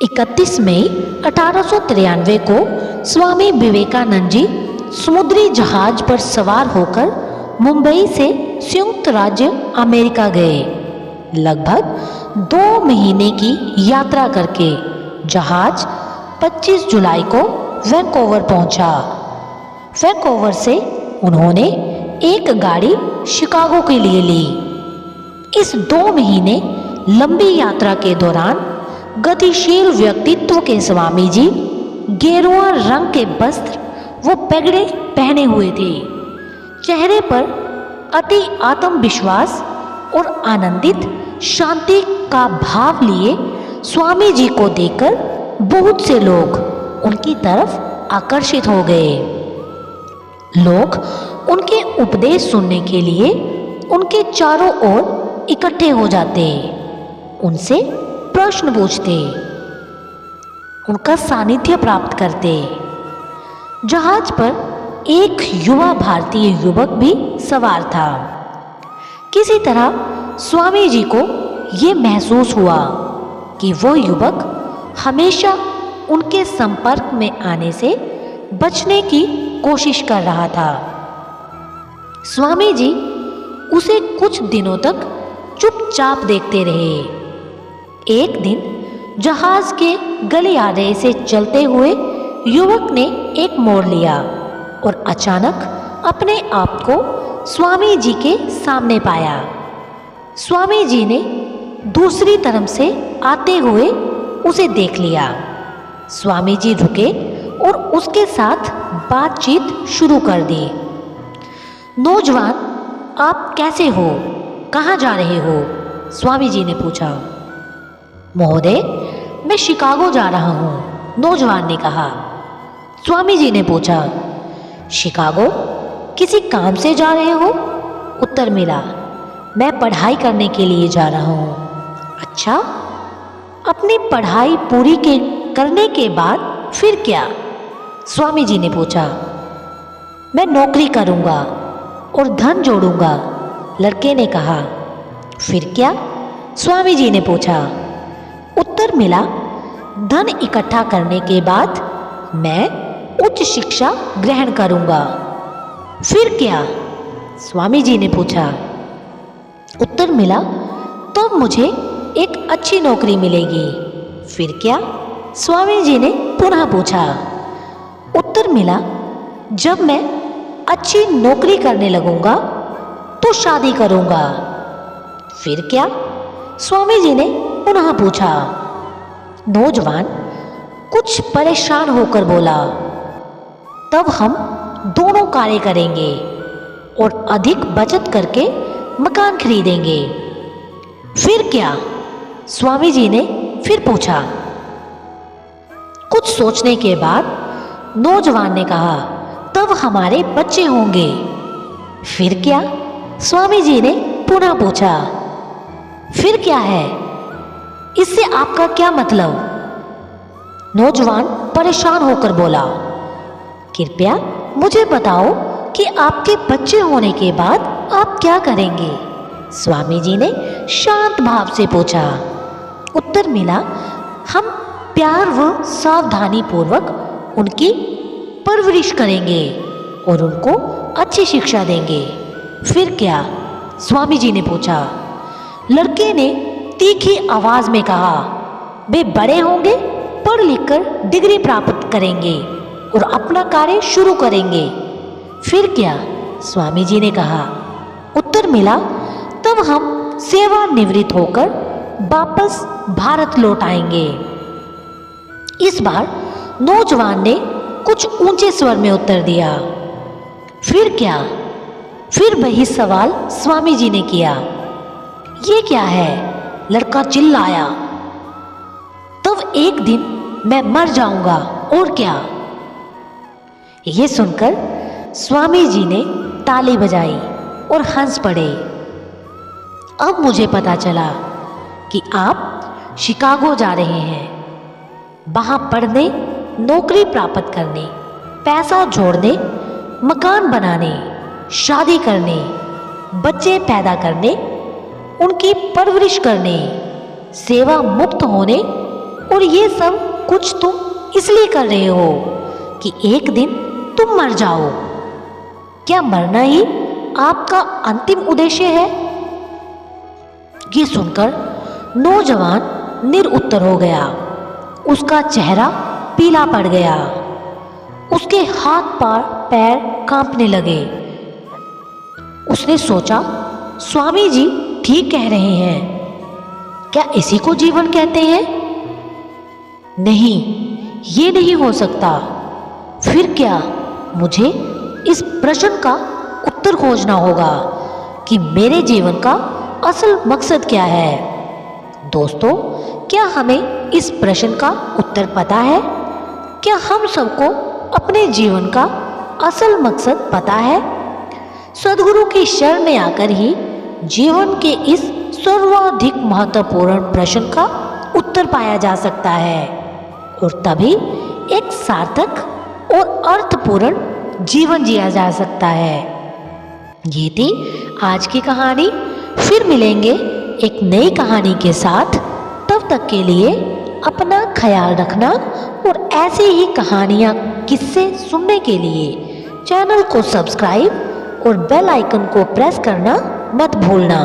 31 मई 1893 को स्वामी विवेकानंद जी समुद्री जहाज पर सवार होकर मुंबई से संयुक्त राज्य अमेरिका गए। लगभग 2 महीने की यात्रा करके जहाज 25 जुलाई को वैंकूवर पहुंचा। वैंकूवर से उन्होंने एक गाड़ी शिकागो के लिए ली। इस 2 महीने लंबी यात्रा के दौरान गतिशील व्यक्तित्व के स्वामी जी गेरुआ रंग के वस्त्र व पगड़े पहने हुए थे। चेहरे पर अति आत्मविश्वास और आनंदित शांति का भाव लिए स्वामी जी को देखकर बहुत से लोग उनकी तरफ आकर्षित हो गए। लोग उनके उपदेश सुनने के लिए उनके चारों ओर इकट्ठे हो जाते, उनसे प्रश्न पूछते, उनका सानिध्य प्राप्त करते। जहाज पर एक युवा भारतीय युवक भी सवार था। किसी तरह स्वामी जी को ये महसूस हुआ कि वो युवक हमेशा उनके संपर्क में आने से बचने की कोशिश कर रहा था। स्वामी जी उसे कुछ दिनों तक चुपचाप देखते रहे। एक दिन जहाज के गलियारे से चलते हुए युवक ने एक मोड़ लिया और अचानक अपने आप को स्वामी जी के सामने पाया। स्वामी जी ने दूसरी तरफ से आते हुए उसे देख लिया। स्वामी जी रुके और उसके साथ बातचीत शुरू कर दी। नौजवान, आप कैसे हो? कहाँ जा रहे हो? स्वामी जी ने पूछा। महोदय, मैं शिकागो जा रहा हूँ, नौजवान ने कहा। स्वामी जी ने पूछा, शिकागो किसी काम से जा रहे हो? उत्तर मिला, मैं पढ़ाई करने के लिए जा रहा हूँ। अच्छा, अपनी पढ़ाई पूरी करने के बाद फिर क्या? स्वामी जी ने पूछा। मैं नौकरी करूँगा और धन जोड़ूंगा, लड़के ने कहा। फिर क्या? स्वामी जी ने पूछा। उत्तर मिला, धन इकट्ठा करने के बाद मैं उच्च शिक्षा ग्रहण करूंगा। फिर क्या? स्वामी जी ने पूछा। उत्तर मिला, तो मुझे एक अच्छी नौकरी मिलेगी। फिर क्या? स्वामी जी ने पुनः पूछा। उत्तर मिला, जब मैं अच्छी नौकरी करने लगूंगा तो शादी करूंगा। फिर क्या? स्वामी जी ने पुनः पूछा। नौजवान कुछ परेशान होकर बोला, तब हम दोनों कार्य करेंगे और अधिक बचत करके मकान खरीदेंगे। फिर क्या? स्वामी जी ने फिर पूछा। कुछ सोचने के बाद नौजवान ने कहा, तब हमारे बच्चे होंगे। फिर क्या? स्वामी जी ने पुनः पूछा। फिर क्या है? इससे आपका क्या मतलब? नौजवान परेशान होकर बोला, कृपया मुझे बताओ कि आपके बच्चे होने के बाद आप क्या करेंगे? स्वामी जी ने शांत भाव से पूछा। उत्तर मिला, हम प्यार व सावधानी पूर्वक उनकी परवरिश करेंगे और उनको अच्छी शिक्षा देंगे। फिर क्या? स्वामी जी ने पूछा। लड़के ने तीखी आवाज में कहा, वे बड़े होंगे, पढ़ लिख कर डिग्री प्राप्त करेंगे और अपना कार्य शुरू करेंगे। फिर क्या? स्वामी जी ने कहा। उत्तर मिला, तब हम सेवानिवृत्त होकर वापस भारत लौट आएंगे। इस बार नौजवान ने कुछ ऊंचे स्वर में उत्तर दिया। फिर क्या? फिर वही सवाल स्वामी जी ने किया। ये क्या है? लड़का चिल्लाया। तब एक दिन मैं मर जाऊंगा, और क्या? ये सुनकर स्वामी जी ने ताली बजाई और हंस पड़े। अब मुझे पता चला कि आप शिकागो जा रहे हैं, वहां पढ़ने, नौकरी प्राप्त करने, पैसा जोड़ने, मकान बनाने, शादी करने, बच्चे पैदा करने, उनकी परवरिश करने, सेवा मुक्त होने और ये सब कुछ तुम इसलिए कर रहे हो कि एक दिन तुम मर जाओ। क्या मरना ही आपका अंतिम उद्देश्य है? ये सुनकर नौजवान निरुत्तर हो गया। उसका चेहरा पीला पड़ गया। उसके हाथ पैर कांपने लगे। उसने सोचा, स्वामी जी ठीक कह रहे हैं। क्या इसी को जीवन कहते हैं? नहीं, ये नहीं हो सकता। फिर क्या? मुझे इस प्रश्न का उत्तर खोजना होगा कि मेरे जीवन का असल मकसद क्या है। दोस्तों, क्या हमें इस प्रश्न का उत्तर पता है? क्या हम सबको अपने जीवन का असल मकसद पता है? सद्गुरु की शरण में आकर ही जीवन के इस सर्वाधिक महत्वपूर्ण प्रश्न का उत्तर पाया जा सकता है और तभी एक सार्थक और अर्थपूर्ण जीवन जिया जा सकता है। ये थी आज की कहानी। फिर मिलेंगे एक नई कहानी के साथ। तब तक के लिए अपना ख्याल रखना और ऐसे ही कहानियाँ किस्से सुनने के लिए चैनल को सब्सक्राइब और बेल आइकन को प्रेस करना मत भूलना।